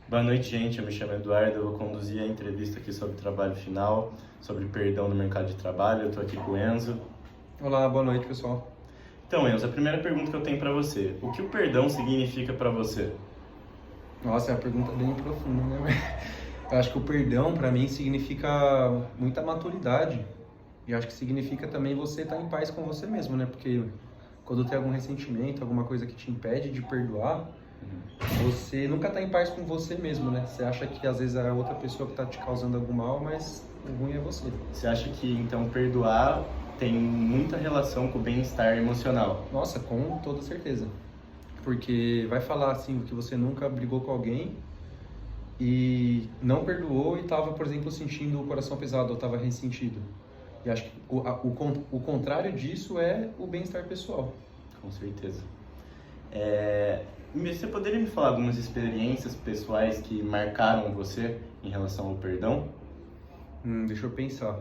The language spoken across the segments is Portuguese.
Boa noite, gente. Eu me chamo Eduardo. Eu vou conduzir a entrevista aqui sobre trabalho final, sobre perdão no mercado de trabalho. Eu estou aqui com o Enzo. Olá, boa noite, pessoal. Então, Enzo, a primeira pergunta que eu tenho para você: o que o perdão significa para você? Nossa, é uma pergunta bem profunda, né? Eu acho que o perdão, para mim, significa muita maturidade. E acho que significa também você estar em paz com você mesmo, né? Porque quando tem algum ressentimento, alguma coisa que te impede de perdoar, você nunca está em paz com você mesmo, né? Você acha que às vezes é a outra pessoa que está te causando algum mal, mas o ruim é você. Você acha que, então, perdoar tem muita relação com o bem-estar emocional? Nossa, com toda certeza. Porque vai falar assim que você nunca brigou com alguém e não perdoou e estava, por exemplo, sentindo o coração pesado ou estava ressentido. E acho que o contrário disso é o bem-estar pessoal. Com certeza. Você poderia me falar algumas experiências pessoais que marcaram você em relação ao perdão? Deixa eu pensar.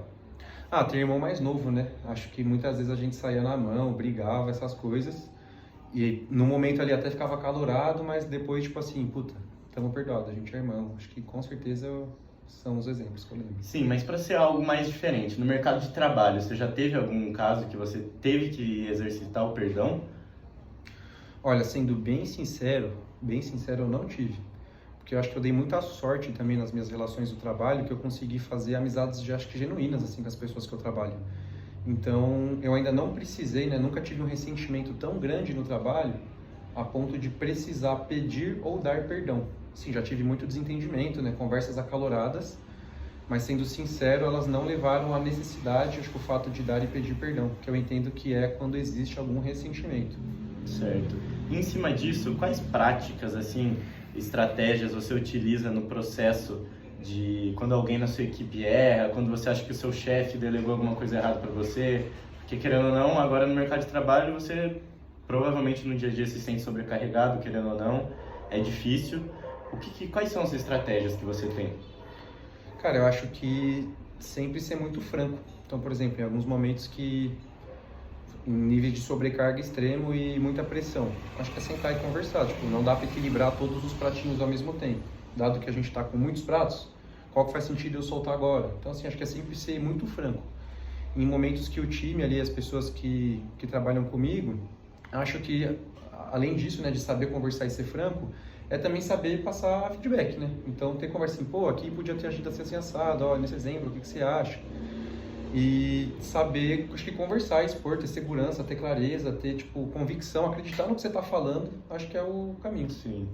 Tem irmão mais novo, né? Acho que muitas vezes a gente saía na mão, brigava, essas coisas. E no momento ali até ficava acalorado, mas depois, tipo assim, puta, estamos perdoados, a gente é irmão. Acho que com certeza são os exemplos que eu lembro. Sim, mas para ser algo mais diferente, no mercado de trabalho, você já teve algum caso que você teve que exercitar o perdão? Olha, sendo bem sincero, eu não tive. Porque eu acho que eu dei muita sorte também nas minhas relações do trabalho, que eu consegui fazer amizades, acho que genuínas, assim, com as pessoas que eu trabalho. Então, eu ainda não precisei, né? Nunca tive um ressentimento tão grande no trabalho a ponto de precisar pedir ou dar perdão. Sim, já tive muito desentendimento, né? Conversas acaloradas, mas sendo sincero, elas não levaram à necessidade, acho que o fato de dar e pedir perdão, que eu entendo que é quando existe algum ressentimento. Certo. E em cima disso, quais práticas, assim, estratégias você utiliza no processo de quando alguém na sua equipe erra, quando você acha que o seu chefe delegou alguma coisa errada para você? Porque, querendo ou não, agora no mercado de trabalho você provavelmente no dia a dia se sente sobrecarregado, querendo ou não, é difícil. Quais são as estratégias que você tem? Cara, eu acho que sempre ser muito franco. Então, por exemplo, em alguns momentos que em níveis de sobrecarga extremo e muita pressão, acho que é sentar e conversar. Tipo, não dá para equilibrar todos os pratinhos ao mesmo tempo. Dado que a gente está com muitos pratos, qual que faz sentido eu soltar agora? Então, assim, acho que é sempre ser muito franco. Em momentos que o time ali, as pessoas que trabalham comigo, acho que, além disso, né, de saber conversar e ser franco, é também saber passar feedback, né? Então, ter conversa assim, pô, aqui podia ter agido assim assado, ó, nesse exemplo, o que você acha? E saber, acho que conversar, expor, ter segurança, ter clareza, ter, tipo, convicção, acreditar no que você está falando, acho que é o caminho. Sim.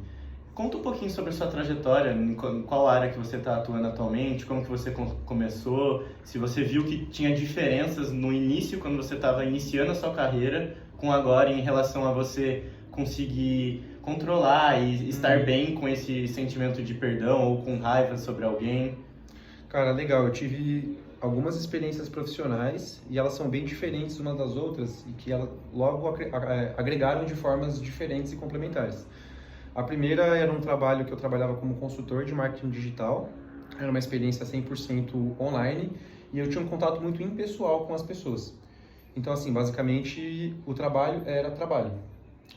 Conta um pouquinho sobre a sua trajetória, em qual área que você está atuando atualmente, como que você começou, se você viu que tinha diferenças no início, quando você estava iniciando a sua carreira, com agora em relação a você conseguir controlar e estar bem com esse sentimento de perdão ou com raiva sobre alguém. Cara, legal, eu tive algumas experiências profissionais e elas são bem diferentes umas das outras e que elas logo agregaram de formas diferentes e complementares. A primeira era um trabalho que eu trabalhava como consultor de marketing digital, era uma experiência 100% online e eu tinha um contato muito impessoal com as pessoas. Então, assim, basicamente o trabalho era trabalho.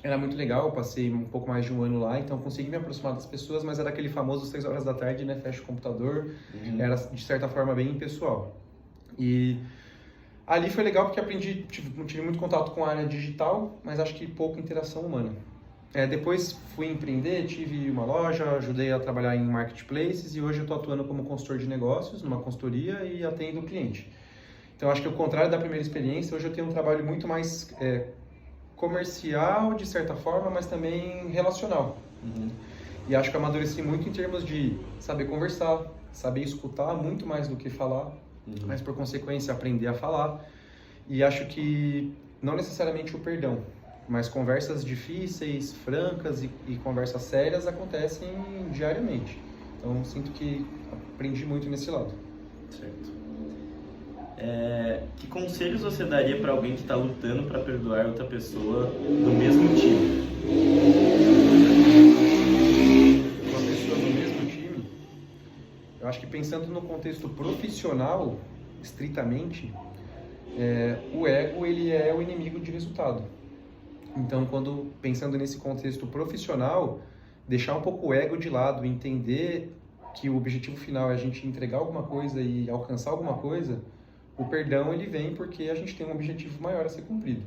Era muito legal, eu passei um pouco mais de um ano lá, então consegui me aproximar das pessoas, mas era aquele famoso 6 horas da tarde, né, fecha o computador, era de certa forma bem impessoal. E ali foi legal porque aprendi, tive muito contato com a área digital, mas acho que pouca interação humana. Depois fui empreender, tive uma loja, ajudei a trabalhar em marketplaces e hoje eu estou atuando como consultor de negócios, numa consultoria e atendo o cliente. Então acho que ao contrário da primeira experiência, hoje eu tenho um trabalho muito mais comercial de certa forma, mas também relacional. E acho que amadureci muito em termos de saber conversar, saber escutar muito mais do que falar, mas por consequência aprender a falar. E acho que não necessariamente o perdão, mas conversas difíceis, francas e conversas sérias acontecem diariamente. Então sinto que aprendi muito nesse lado. Certo. Que conselhos você daria para alguém que está lutando para perdoar outra pessoa do mesmo time? Uma pessoa do mesmo time, eu acho que pensando no contexto profissional, estritamente, o ego ele é o inimigo de resultado. Então, pensando nesse contexto profissional, deixar um pouco o ego de lado, entender que o objetivo final é a gente entregar alguma coisa e alcançar alguma coisa, o perdão ele vem porque a gente tem um objetivo maior a ser cumprido.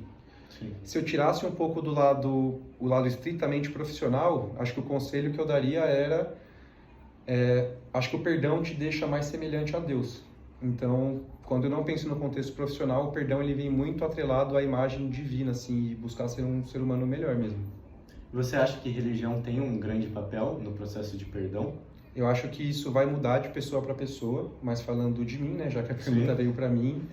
Sim. Se eu tirasse um pouco do lado, o lado estritamente profissional, acho que o conselho que eu daria era, acho que o perdão te deixa mais semelhante a Deus. Então, quando eu não penso no contexto profissional, o perdão ele vem muito atrelado à imagem divina, assim, e buscar ser um ser humano melhor mesmo. Você acha que religião tem um grande papel no processo de perdão? Eu acho que isso vai mudar de pessoa para pessoa, mas falando de mim, né, já que a pergunta veio para mim,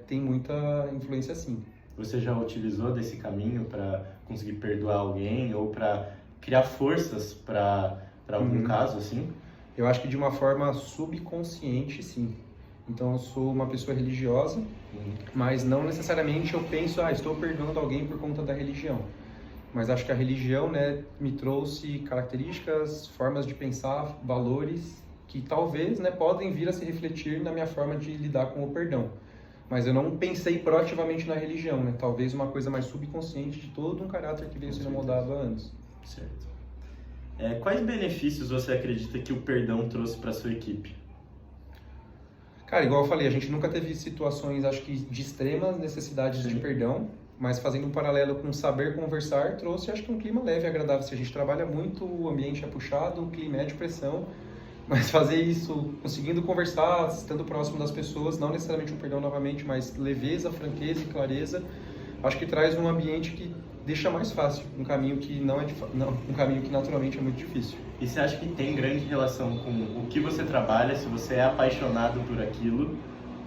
tem muita influência sim. Você já utilizou desse caminho para conseguir perdoar alguém ou para criar forças para algum caso assim? Eu acho que de uma forma subconsciente, sim. Então eu sou uma pessoa religiosa, mas não necessariamente eu penso, estou perdoando alguém por conta da religião. Mas acho que a religião, né, me trouxe características, formas de pensar, valores que talvez, né, podem vir a se refletir na minha forma de lidar com o perdão. Mas eu não pensei proativamente na religião, né? Talvez uma coisa mais subconsciente de todo um caráter que veio sendo moldado há anos. Certo. Quais benefícios você acredita que o perdão trouxe para sua equipe? Cara, igual eu falei, a gente nunca teve situações, acho que, de extremas necessidades de perdão, mas fazendo um paralelo com saber conversar, trouxe, acho que, um clima leve e agradável. Se a gente trabalha muito, o ambiente é puxado, o clima é de pressão, mas fazer isso, conseguindo conversar, estando próximo das pessoas, não necessariamente um perdão novamente, mas leveza, franqueza e clareza, acho que traz um ambiente que deixa mais fácil, um caminho que um caminho que naturalmente é muito difícil. E você acha que tem grande relação com o que você trabalha, se você é apaixonado por aquilo,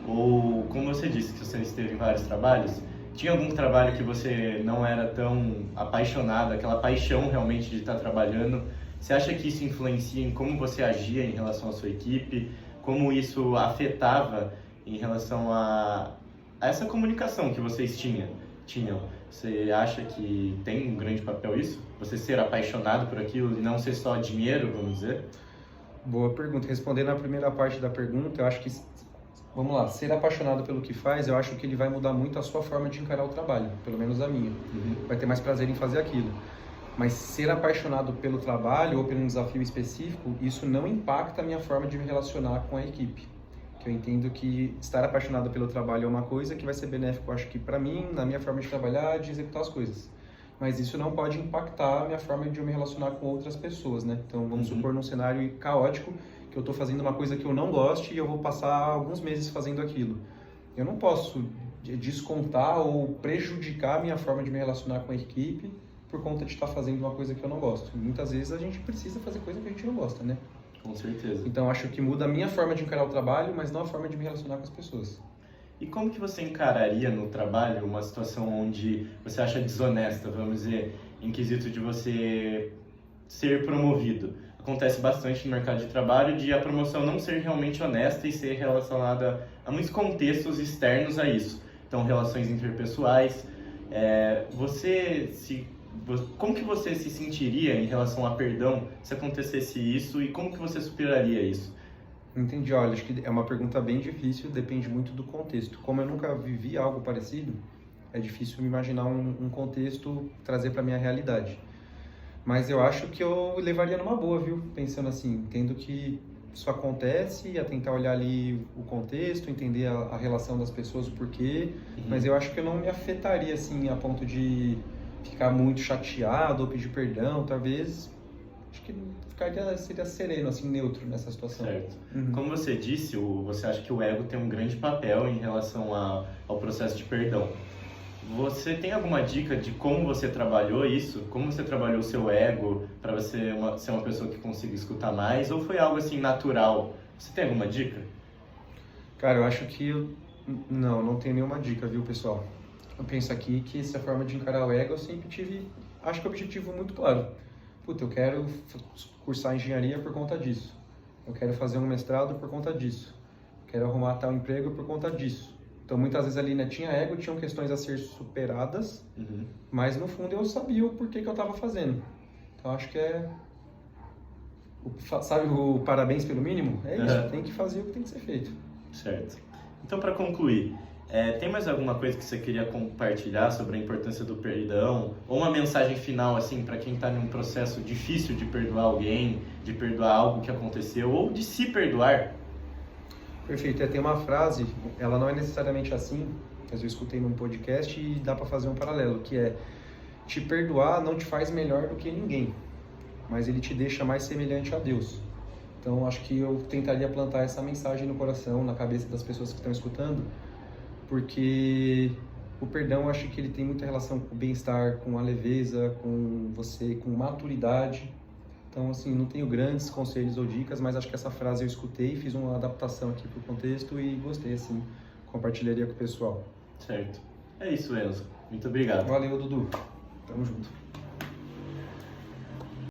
ou como você disse que você esteve em vários trabalhos, tinha algum trabalho que você não era tão apaixonado, aquela paixão realmente de estar trabalhando? Você acha que isso influencia em como você agia em relação à sua equipe? Como isso afetava em relação a essa comunicação que vocês tinham? Você acha que tem um grande papel isso? Você ser apaixonado por aquilo e não ser só dinheiro, vamos dizer? Boa pergunta. Respondendo a primeira parte da pergunta, eu acho que, vamos lá, ser apaixonado pelo que faz, eu acho que ele vai mudar muito a sua forma de encarar o trabalho, pelo menos a minha. Vai ter mais prazer em fazer aquilo. Mas ser apaixonado pelo trabalho ou pelo desafio específico, isso não impacta a minha forma de me relacionar com a equipe. Que eu entendo que estar apaixonado pelo trabalho é uma coisa que vai ser benéfico, acho que para mim, na minha forma de trabalhar, de executar as coisas. Mas isso não pode impactar a minha forma de eu me relacionar com outras pessoas, né? Então, vamos supor num cenário caótico, que eu estou fazendo uma coisa que eu não goste e eu vou passar alguns meses fazendo aquilo. Eu não posso descontar ou prejudicar a minha forma de me relacionar com a equipe por conta de estar fazendo uma coisa que eu não gosto. Muitas vezes a gente precisa fazer coisa que a gente não gosta, né? Com certeza. Então acho que muda a minha forma de encarar o trabalho, mas não a forma de me relacionar com as pessoas. E como que você encararia no trabalho uma situação onde você acha desonesta, vamos dizer, em quesito de você ser promovido? Acontece bastante no mercado de trabalho de a promoção não ser realmente honesta e ser relacionada a muitos contextos externos a isso. Então, relações interpessoais. Como que você se sentiria em relação a perdão se acontecesse isso e como que você superaria isso? Entendi, olha, acho que é uma pergunta bem difícil, depende muito do contexto. Como eu nunca vivi algo parecido, é difícil me imaginar um contexto trazer para minha realidade. Mas eu acho que eu levaria numa boa, viu? Pensando assim, entendo que isso acontece, a tentar olhar ali o contexto, entender a relação das pessoas, o porquê, mas eu acho que eu não me afetaria assim a ponto de ficar muito chateado ou pedir perdão, talvez, acho que seria sereno, assim, neutro nessa situação. Certo. Como você disse, você acha que o ego tem um grande papel em relação ao processo de perdão. Você tem alguma dica de como você trabalhou isso? Como você trabalhou o seu ego para você ser uma pessoa que consiga escutar mais? Ou foi algo assim natural? Você tem alguma dica? Cara, eu acho que não tenho nenhuma dica, viu, pessoal? Eu penso aqui que essa forma de encarar o ego eu sempre tive, acho que o objetivo muito claro. Puta, eu quero cursar engenharia por conta disso. Eu quero fazer um mestrado por conta disso. Eu quero arrumar tal emprego por conta disso. Então, muitas vezes ali, né, tinha ego, tinham questões a ser superadas, mas no fundo eu sabia o porquê que eu estava fazendo. Então, acho que sabe o parabéns pelo mínimo? É isso, tem que fazer o que tem que ser feito. Certo. Então, para concluir, Tem mais alguma coisa que você queria compartilhar sobre a importância do perdão? Ou uma mensagem final, assim, para quem está num processo difícil de perdoar alguém, de perdoar algo que aconteceu, ou de se perdoar? Perfeito. Tem uma frase, ela não é necessariamente assim, mas eu escutei num podcast e dá para fazer um paralelo, que é: te perdoar não te faz melhor do que ninguém, mas ele te deixa mais semelhante a Deus. Então, acho que eu tentaria plantar essa mensagem no coração, na cabeça das pessoas que estão escutando, porque o perdão, eu acho que ele tem muita relação com o bem-estar, com a leveza, com você, com maturidade. Então, assim, não tenho grandes conselhos ou dicas, mas acho que essa frase eu escutei, fiz uma adaptação aqui para o contexto e gostei, assim, compartilharia com o pessoal. Certo. É isso, Enzo. Muito obrigado. Valeu, Dudu. Tamo junto.